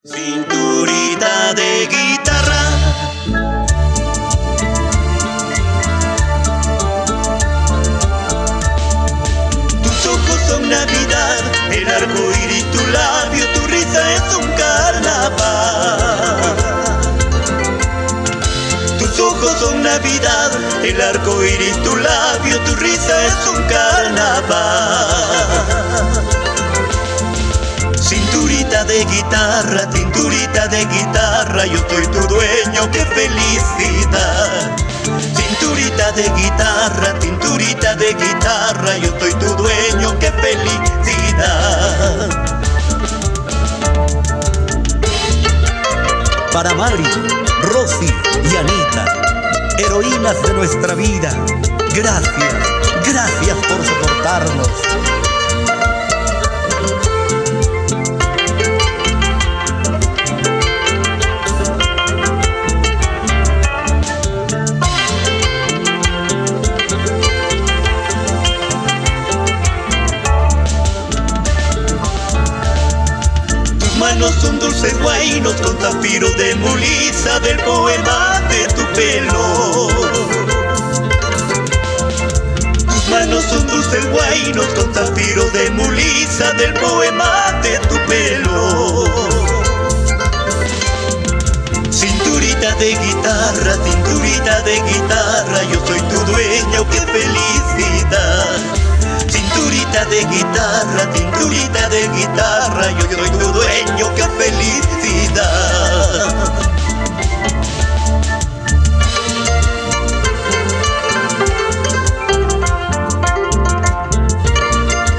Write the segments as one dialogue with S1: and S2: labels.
S1: Cinturita de guitarra, tus ojos son Navidad, el arco iris tu labio, tu risa es un carnaval. Tus ojos son Navidad, el arco iris tu labio, tu risa es un carnaval. Cinturita de guitarra, yo soy tu dueño, qué felicidad. Cinturita de guitarra, yo soy tu dueño, qué felicidad.
S2: Para Mari, Rosy y Anita, heroínas de nuestra vida, gracias por soportarnos.
S1: Manos son dulces guainos con zafiros de mulisa del poema de tu pelo. Tus manos son dulces guainos con zafiros de mulisa del poema de tu pelo. Cinturita de guitarra, yo soy tu dueño, qué felicidad. Cinturita de guitarra, yo soy tu dueño, qué felicidad.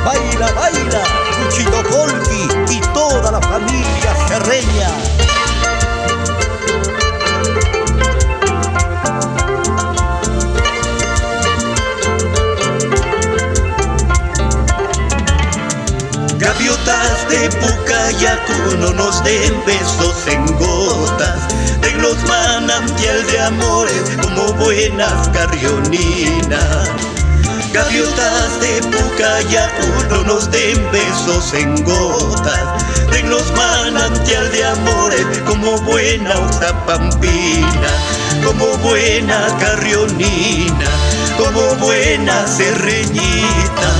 S2: Baila, baila, Luchito Colqui y toda la familia serreña.
S1: Gaviotas de Pucayacu, no nos den besos en gotas, den los manantial de amores como buenas carrioninas. Gaviotas de Pucayacu, no nos den besos en gotas, den los manantial de amores como buena oxapampina, como buena carrionina, como buena serreñita.